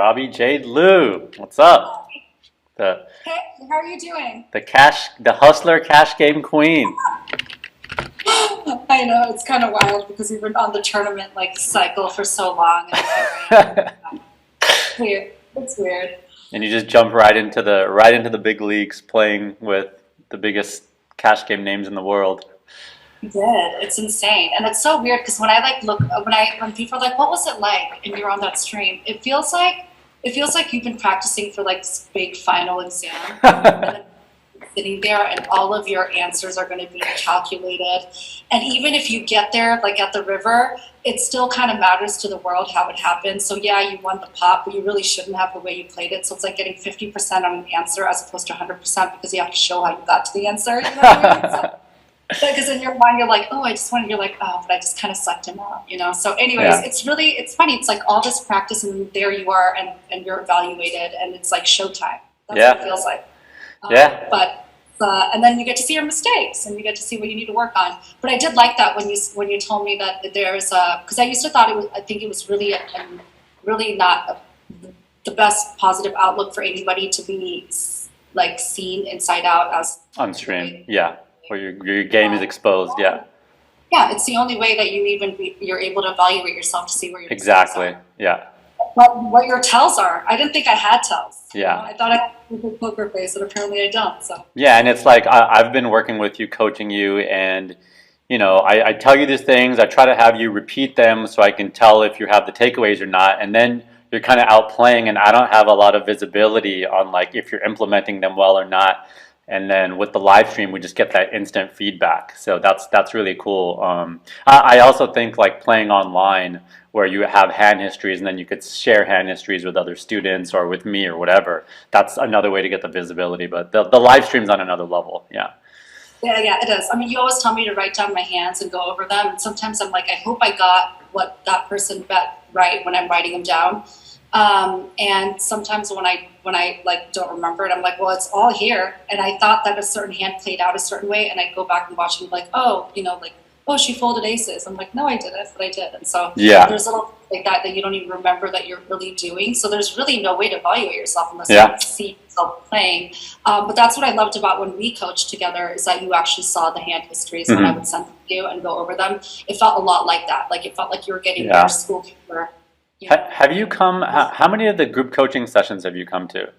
Robbie Jade Lew. What's up? The Hey, how are you doing? the hustler cash game queen. I know it's kind of wild because we've been on the tournament cycle for so long, and here I am. It's weird. It's weird. And you just jump right into the big leagues playing with the biggest cash game names in the world. You did. It's insane, and it's so weird because when I look when people are like, "What was it like?" and you're on that stream, it feels like you've been practicing for this big final exam, and then sitting there, and all of your answers are going to be calculated. And even if you get there, at the river, it still kind of matters to the world how it happened. So yeah, you won the pot, but you really shouldn't have the way you played it. So it's like getting 50% on an answer as opposed to 100% because you have to show how you got to the answer. You know what I mean? Because in your mind, you're like, oh, I just wanted, you're like, oh, but I just kind of sucked him out, So anyways, Yeah. it's funny. It's like all this practice and there you are and you're evaluated and it's like showtime. That's Yeah. what it feels like. Yeah. And then you get to see your mistakes and you get to see what you need to work on. But I did like that when you told me that there's because I used to I think it was really really not the best positive outlook for anybody to be seen inside out as On stream, yeah. Where your game is exposed, yeah. Yeah, it's the only way that you're able to evaluate yourself to see where your Exactly, mistakes yeah. are. But what your tells are. I didn't think I had tells. Yeah. I thought I had a good poker face, and apparently I don't. So Yeah, and it's like I've been working with you, coaching you, and I tell you these things. I try to have you repeat them so I can tell if you have the takeaways or not. And then you're kind of outplaying, and I don't have a lot of visibility on if you're implementing them well or not. And then with the live stream, we just get that instant feedback. So that's really cool. I also think playing online where you have hand histories and then you could share hand histories with other students or with me or whatever. That's another way to get the visibility. But the live stream's on another level. Yeah. Yeah, it is. I mean, you always tell me to write down my hands and go over them. And sometimes I'm like, I hope I got what that person bet right when I'm writing them down. And sometimes when I don't remember it, I'm like, well, it's all here. And I thought that a certain hand played out a certain way. And I go back and watch and be like, oh, oh, she folded aces. I'm like, no, I didn't, but I did. And so Yeah. there's little things like that you don't even remember that you're really doing. So there's really no way to evaluate yourself unless Yeah. you see yourself playing. But that's what I loved about when we coached together is that you actually saw the hand histories when I would send them to you and go over them. It felt a lot like that. It felt like you were getting Yeah. your school paper. Have you come? How many of the group coaching sessions have you come to?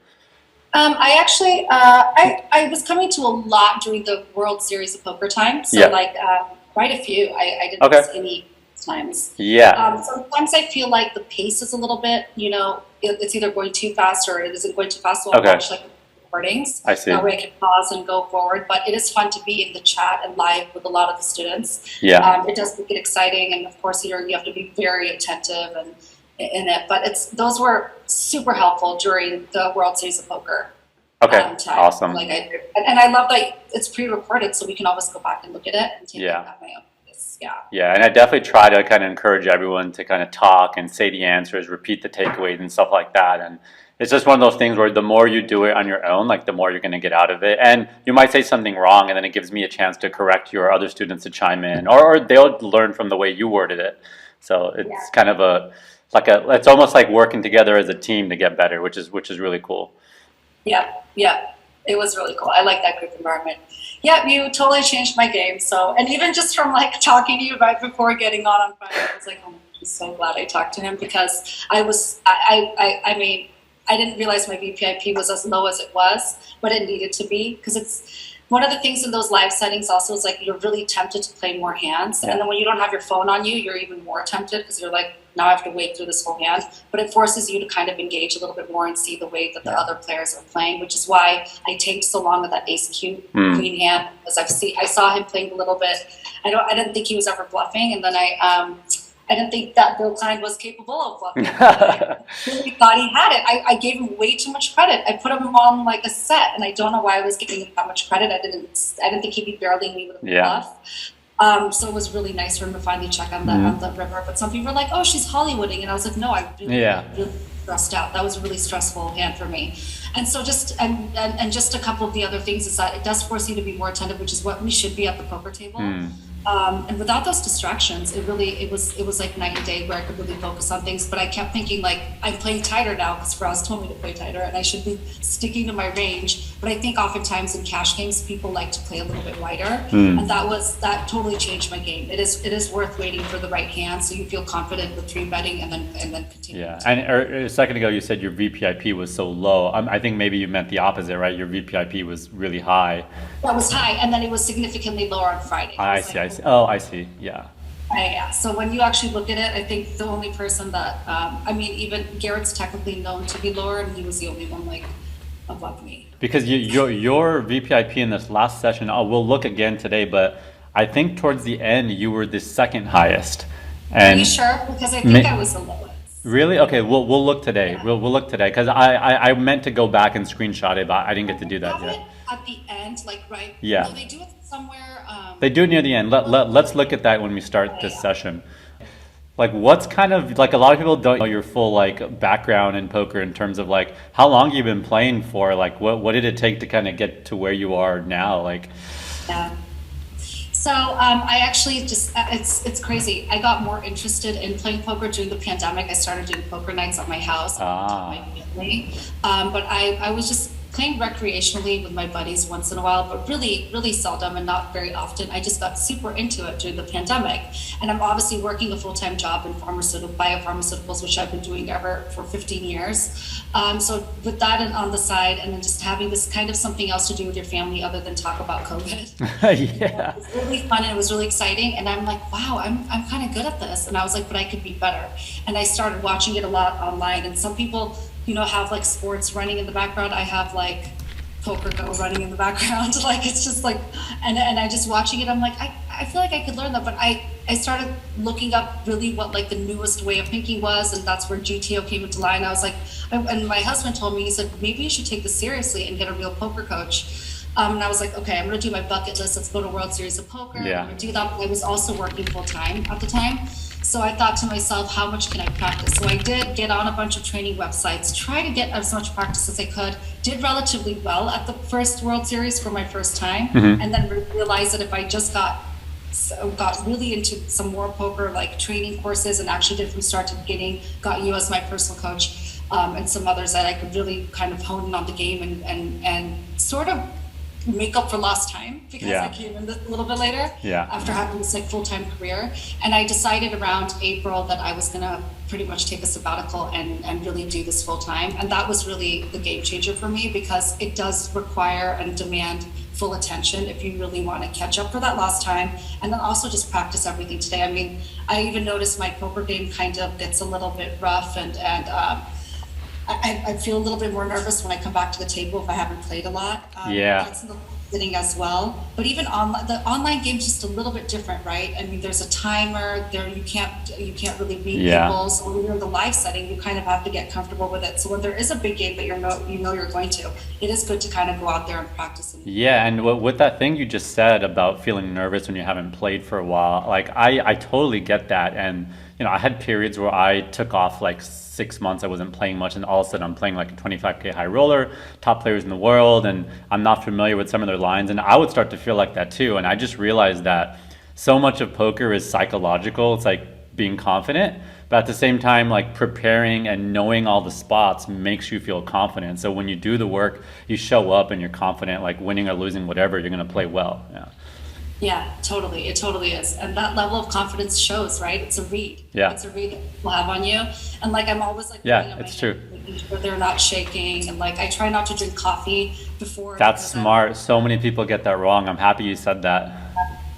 I actually, I was coming to a lot during the World Series of Poker time. So Yeah. quite a few. I didn't Okay. miss any times. Yeah. Sometimes I feel like the pace is a little bit, it's either going too fast or it isn't going too fast. So I'll Okay. watch recordings. I see. That way I can pause and go forward. But it is fun to be in the chat and live with a lot of the students. Yeah. It does make it exciting. And of course, you have to be very attentive and in it. But those were super helpful during the World Series of Poker. Okay. Time. Awesome. And I love that it's pre-recorded, so we can always go back and look at it and take it at my own pace. Yeah. Yeah, and I definitely try to kind of encourage everyone to kind of talk and say the answers, repeat the takeaways and stuff like that. And it's just one of those things where the more you do it on your own, the more you're going to get out of it. And you might say something wrong, and then it gives me a chance to correct your other students to chime in, or they'll learn from the way you worded it. So it's kind of it's almost like working together as a team to get better, which is really cool. Yeah, it was really cool. I like that group environment. Yeah, you totally changed my game. So, and even just from talking to you right before getting on Friday, I was like, oh, I'm so glad I talked to him because I mean, I didn't realize my VPIP was as low as it was, but it needed to be because it's one of the things in those live settings also is you're really tempted to play more hands. And then when you don't have your phone on you, you're even more tempted because you're like, now I have to wait through this whole hand. But it forces you to kind of engage a little bit more and see the way that the other players are playing, which is why I tanked so long with that ace queen hand because I saw him playing a little bit. I didn't think he was ever bluffing, and then I didn't think that Bill Klein was capable of bluffing. I really thought he had it. I gave him way too much credit. I put him on a set, and I don't know why I was giving him that much credit. I didn't think he'd be barreling me with a bluff. So it was really nice for him to finally check on the river. But some people were like, "Oh, she's Hollywooding," and I was like, "No, I really stressed out. That was a really stressful hand for me." And so just a couple of the other things is that it does force you to be more attentive, which is what we should be at the poker table. And without those distractions, it was like night and day where I could really focus on things. But I kept thinking like I'm playing tighter now because Faraz told me to play tighter, and I should be sticking to my range. But I think oftentimes in cash games, people like to play a little bit wider, and that totally changed my game. It is worth waiting for the right hand so you feel confident with three betting and then continue. Yeah, and a second ago you said your VPIP was so low. I think maybe you meant the opposite, right? Your VPIP was really high. That was high, and then it was significantly lower on Friday. I see. Oh, I see. Yeah. Yeah. So when you actually look at it, I think the only person that, even Garrett's technically known to be lower, and he was the only one like above me. Because your VPIP in this last session, we'll look again today, but I think towards the end you were the second highest. And are you sure? Because I think I was the lowest. Really? Okay, we'll look today. Yeah. We'll look today because I meant to go back and screenshot it, but I didn't get to do that Have yet. it at the end, like right? Yeah. No, they do it somewhere. They do it near the end. Let's look at that when we start this session. Like, what's kind of like a lot of people don't know your full like background in poker in terms of like how long you've been playing for. Like, what did it take to kind of get to where you are now? Like, Yeah. So I actually it's crazy. I got more interested in playing poker during the pandemic. I started doing poker nights at my house with my family. But I was just playing recreationally with my buddies once in a while, but really, really seldom and not very often. I just got super into it during the pandemic. And I'm obviously working a full-time job in biopharmaceuticals, which I've been doing ever for 15 years. So with that and on the side, and then just having this kind of something else to do with your family other than talk about COVID. Yeah. It was really fun and it was really exciting. And I'm like, wow, I'm kind of good at this. And I was like, but I could be better. And I started watching it a lot online. And some people, have like sports running in the background. I have like Poker Go running in the background. Like, it's just like, and I just watching it, I'm like, I feel like I could learn that. But I started looking up really what like the newest way of thinking was. And that's where GTO came into line. I was like, and my husband told me, he said, maybe you should take this seriously and get a real poker coach. And I was like, okay, I'm going to do my bucket list. Let's go to World Series of Poker. Yeah. I'm going to do that. But I was also working full time at the time. So I thought to myself, how much can I practice? So I did get on a bunch of training websites, try to get as much practice as I could, did relatively well at the first World Series for my first time, and then realized that if I just got really into some more poker like training courses and actually did from start to beginning, got you as my personal coach, and some others that I could really kind of hone in on the game and sort of make up for lost time because I came in a little bit later after having this like full-time career. And I decided around April that I was gonna pretty much take a sabbatical and really do this full-time. And that was really the game changer for me because it does require and demand full attention if you really want to catch up for that lost time, and then also just practice everything today. I mean, I even noticed my poker game kind of gets a little bit rough and I feel a little bit more nervous when I come back to the table if I haven't played a lot. That's in the sitting as well. But even the online game's just a little bit different, right? I mean, there's a timer there. You can't really read tables. Or when you're in the live setting, you kind of have to get comfortable with it. So when there is a big game that you're going to, it is good to kind of go out there and practice. Yeah, and with that thing you just said about feeling nervous when you haven't played for a while, like I totally get that. And I had periods where I took off like 6 months, I wasn't playing much, and all of a sudden I'm playing like a 25K high roller, top players in the world, and I'm not familiar with some of their lines, and I would start to feel like that too. And I just realized that so much of poker is psychological. It's like being confident, but at the same time, like preparing and knowing all the spots makes you feel confident. So when you do the work, you show up and you're confident, like winning or losing, whatever, you're gonna play well. Yeah, totally. It totally is. And that level of confidence shows, right? It's a read. Yeah. It's a read that people have on you. And like, I'm always like, it's true. Making sure they're not shaking. And like, I try not to drink coffee before. That's smart. So many people get that wrong. I'm happy you said that.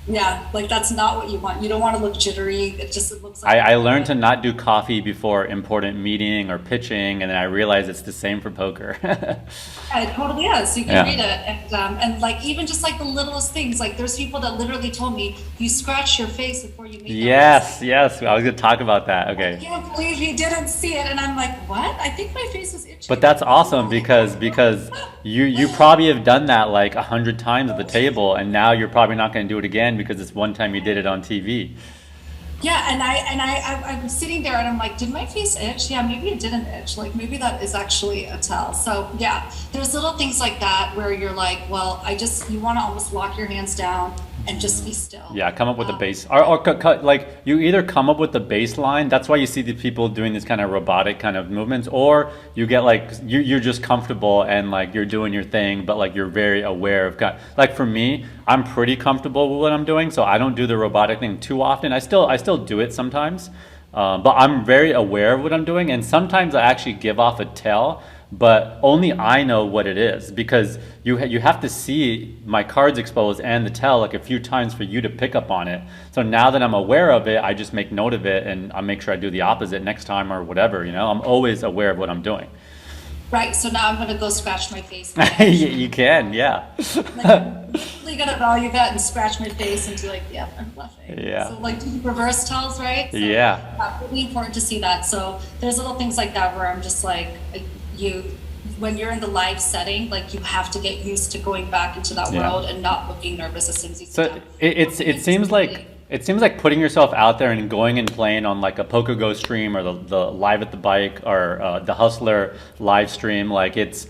Yeah, like that's not what you want. You don't want to look jittery. It looks like I learned to not do coffee before important meeting or pitching, and then I realized it's the same for poker. It totally is. So you can read it, and like even just like the littlest things. Like there's people that literally told me you scratch your face before you make. Yes. I was gonna talk about that. Okay. I can't believe you didn't see it, and I'm like, what? I think my face is itchy. But that's awesome because you probably have done that like 100 times at the table, and now you're probably not going to do it again because it's one time you did it on TV. Yeah, and I'm sitting there and I'm like, did my face itch? Yeah, maybe it didn't itch. Like maybe that is actually a tell. So yeah, there's little things like that where you're like, well, you want to almost lock your hands down and just be still. Yeah, come up with a base, or like you either come up with the baseline. That's why you see the people doing these kind of robotic kind of movements, or you get like you're just comfortable and like you're doing your thing, but like you're very aware of like for me, I'm pretty comfortable with what I'm doing, so I don't do the robotic thing too often. I still do it sometimes, but I'm very aware of what I'm doing, and sometimes I actually give off a tell, but only I know what it is because you have to see my cards exposed and the tell like a few times for you to pick up on it. So now that I'm aware of it, I just make note of it and I make sure I do the opposite next time or whatever. I'm always aware of what I'm doing. Right. So now I'm gonna go scratch my face. You can, yeah. Like, I'm really gonna value that and scratch my face and be like, yeah, I'm blushing. Yeah. So like reverse tells, right? So, Yeah. really important to see that. So there's little things like that where I'm just like, you, when you're in the live setting, like you have to get used to going back into that Yeah. world and not looking nervous as soon as you sit So down. it seems like putting yourself out there and going and playing on like a Poker Go stream or the Live at the Bike or the Hustler live stream, like it's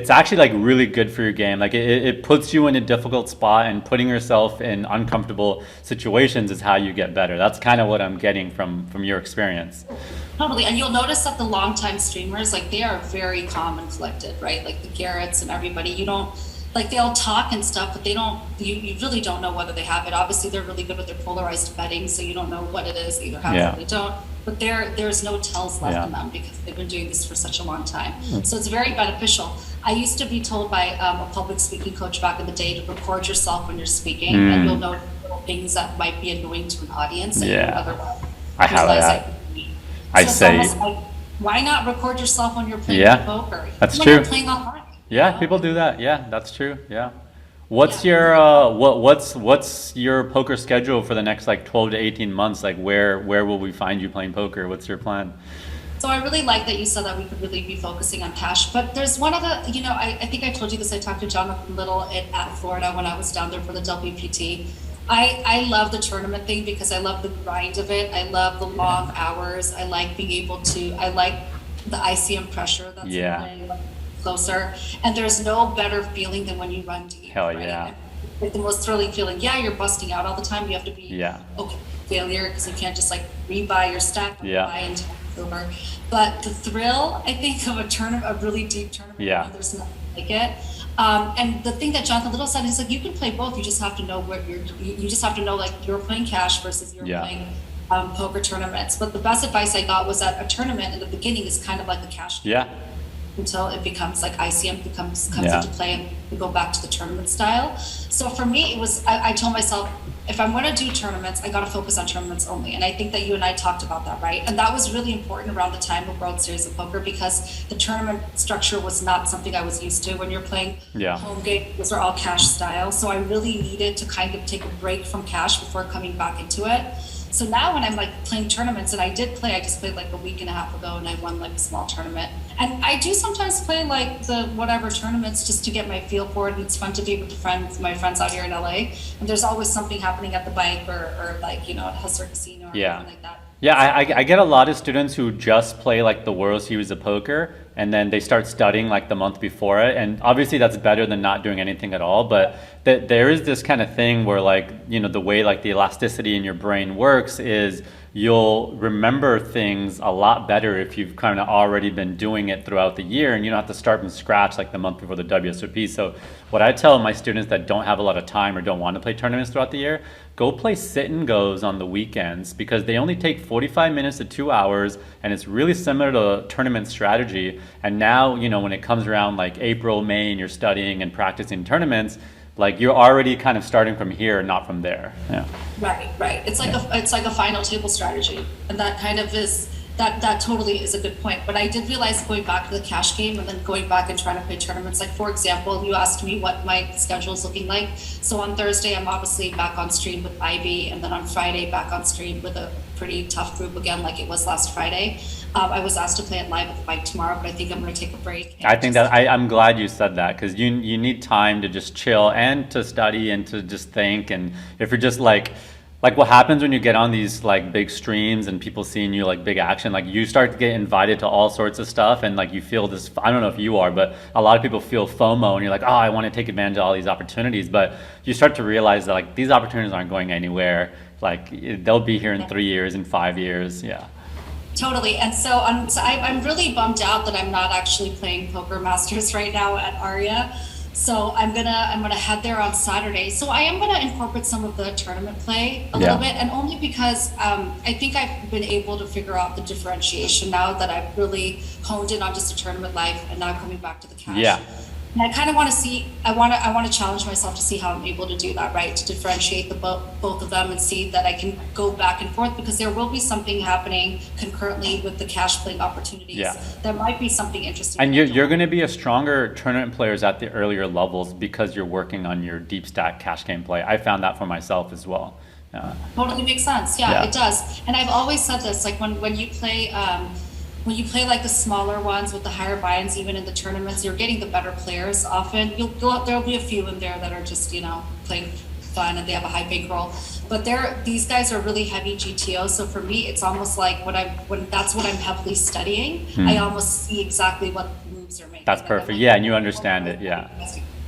actually like really good for your game. Like it puts you in a difficult spot, and putting yourself in uncomfortable situations is how you get better. That's kind of what I'm getting from your experience. Totally. And you'll notice that the longtime streamers, like they are very calm and collected, right? Like the Garretts and everybody, you don't, like they'll talk and stuff, but they don't, you really don't know whether they have it. Obviously they're really good with their polarized betting, so you don't know what it is. They either have it or they don't. But there's no tells left Yeah. in them because they've been doing this for such a long time. So it's very beneficial. I used to be told by a public speaking coach back in the day to record yourself when you're speaking, and you'll know little things that might be annoying to an audience that you Yeah. otherwise I have realize that. so I it's say, almost like, why not record yourself when you're playing Yeah, poker? that's When you're true. playing online. Yeah, people do that. Yeah, that's true. Yeah. What's Yeah. your what's your poker schedule for the next like 12 to 18 months? Like where will we find you playing poker? What's your plan? So I really like that you said that we could really be focusing on cash. But there's one other, I think I told you this. I talked to Jonathan Little at Florida when I was down there for the WPT. I love the tournament thing because I love the grind of it. I love the long hours. I like being able to, I like the ICM pressure that's Yeah. playing closer. And there's no better feeling than when you run deep. Hell right? yeah. Like the most thrilling feeling. Yeah, you're busting out all the time. You have to be Yeah. okay failure because you can't just like rebuy your stack and Yeah. buy into over. But the thrill, I think, of a tournament, a really deep tournament, Yeah. there's nothing like it. And the thing that Jonathan Little said is like you can play both. You just have to know what you just have to know like you're playing cash versus you're Yeah. playing poker tournaments. But the best advice I got was that a tournament in the beginning is kind of like a cash game Yeah. until it becomes like ICM comes Yeah. into play and we go back to the tournament style. So for me, it was I told myself if I'm going to do tournaments, I got to focus on tournaments only. And I think that you and I talked about that, right? And that was really important around the time of World Series of Poker because the tournament structure was not something I was used to. When you're playing Yeah. home game, those are all cash style. So I really needed to kind of take a break from cash before coming back into it. So now when I'm like playing tournaments, and I just played like a week and a half ago and I won like a small tournament. And I do sometimes play like the whatever tournaments just to get my feel for it. And it's fun to be with my friends out here in LA. And there's always something happening at the bike or like, at Hustler Casino or Yeah. something like that. Yeah, I get a lot of students who just play like the World Series of Poker and then they start studying like the month before it. And obviously that's better than not doing anything at all. But there is this kind of thing where like, the way like the elasticity in your brain works is you'll remember things a lot better if you've kind of already been doing it throughout the year and you don't have to start from scratch like the month before the WSOP. So what I tell my students that don't have a lot of time or don't want to play tournaments throughout the year, go play sit and goes on the weekends because they only take 45 minutes to 2 hours and it's really similar to tournament strategy. And now, when it comes around like April, May and you're studying and practicing tournaments, like you're already kind of starting from here, not from there. Yeah. Right. It's like a final table strategy, and that kind of is that totally is a good point. But I did realize going back to the cash game and then going back and trying to play tournaments. Like for example, you asked me what my schedule is looking like. So on Thursday, I'm obviously back on stream with Ivy, and then on Friday, back on stream with a pretty tough group again, like it was last Friday. I was asked to play it live at the bike tomorrow, but I think I'm going to take a break. I think that I'm glad you said that because you need time to just chill and to study and to just think. And if you're just like Like what happens when you get on these like big streams and people seeing you like big action, like you start to get invited to all sorts of stuff and like you feel this, I don't know if you are, but a lot of people feel FOMO and you're like, oh, I want to take advantage of all these opportunities. But you start to realize that like these opportunities aren't going anywhere. Like they'll be here in 3 years, in 5 years. Yeah. Totally. And I'm really bummed out that I'm not actually playing Poker Masters right now at Aria. So I'm gonna head there on Saturday. So I am gonna incorporate some of the tournament play a little bit, and only because I think I've been able to figure out the differentiation now that I've really honed in on just a tournament life and now coming back to the cash. Yeah. And I kind of want to see. I want to challenge myself to see how I'm able to do that, right? To differentiate the both of them and see that I can go back and forth, because there will be something happening concurrently with the cash playing opportunities. Yeah. There might be something interesting. And you're going to be a stronger tournament players at the earlier levels because you're working on your deep stack cash game play. I found that for myself as well. Totally makes sense. Yeah, it does. And I've always said this, like when you play. When you play like the smaller ones with the higher buy-ins, even in the tournaments, you're getting the better players. Often, there'll be a few in there that are just playing fun and they have a high bankroll. But these guys are really heavy GTO. So for me, it's almost like when that's what I'm heavily studying. I almost see exactly what moves are making. That's perfect. Yeah, and you understand it. Yeah.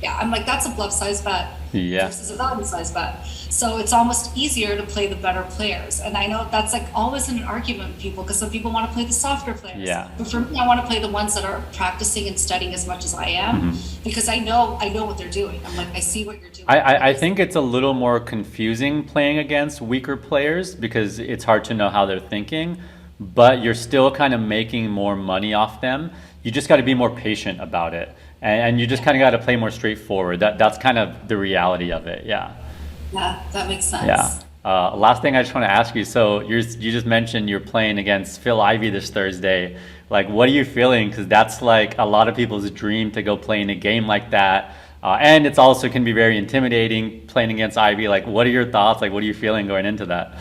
Yeah, I'm like, that's a bluff size bet versus a value size bet. So it's almost easier to play the better players. And I know that's like always an argument with people, because some people want to play the softer players. Yeah. But for me, I want to play the ones that are practicing and studying as much as I am, because I know what they're doing. I'm like, I see what you're doing. I think it's a little more confusing playing against weaker players because it's hard to know how they're thinking, but you're still kind of making more money off them. You just got to be more patient about it. And you just kind of got to play more straightforward. That's kind of the reality of it. Yeah. Yeah, that makes sense. Yeah. Last thing I just want to ask you. So you just mentioned you're playing against Phil Ivey this Thursday. Like, what are you feeling? Because that's like a lot of people's dream to go play in a game like that. And it's also can be very intimidating playing against Ivey. Like, what are your thoughts? Like, what are you feeling going into that?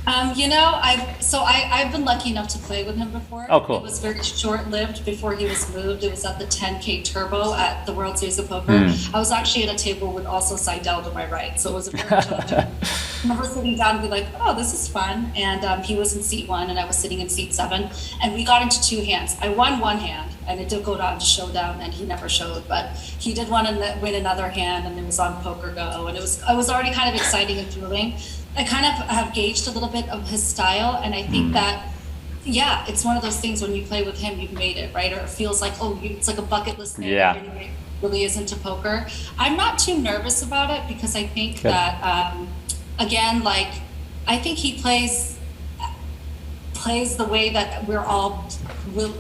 I've been lucky enough to play with him before. Oh, cool. It was very short-lived before he was moved. It was at the 10K Turbo at the World Series of Poker. I was actually at a table with also Seidel to my right, so it was a very challenging. I remember sitting down and be like, oh, this is fun. And he was in seat 1 and I was sitting in seat 7. And we got into 2 hands. I won 1 hand and it did go down to showdown and he never showed, but he did win another hand, and it was on Poker Go. And it was already kind of exciting and thrilling. I kind of have gauged a little bit of his style, and I think that, yeah, it's one of those things when you play with him, you've made it, right? Or it feels like, it's like a bucket list thing. Yeah. It really is into poker. I'm not too nervous about it because I think that, again, like, I think he plays the way that we're all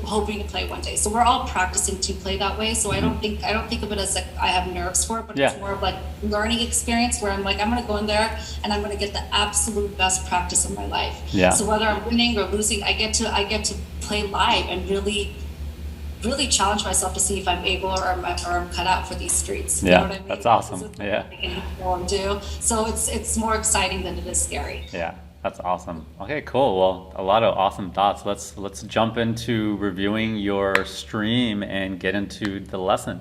hoping to play one day. So we're all practicing to play that way. So I don't think of it as like I have nerves for it, but it's more of like learning experience where I'm like, I'm going to go in there and I'm going to get the absolute best practice of my life. Yeah. So whether I'm winning or losing, I get to play live and really challenge myself to see if I'm able or I'm cut out for these streets. You know what I mean? That's awesome. Yeah. Do. So it's more exciting than it is scary. Yeah. That's awesome. Okay, cool. Well, a lot of awesome thoughts. Let's jump into reviewing your stream and get into the lesson.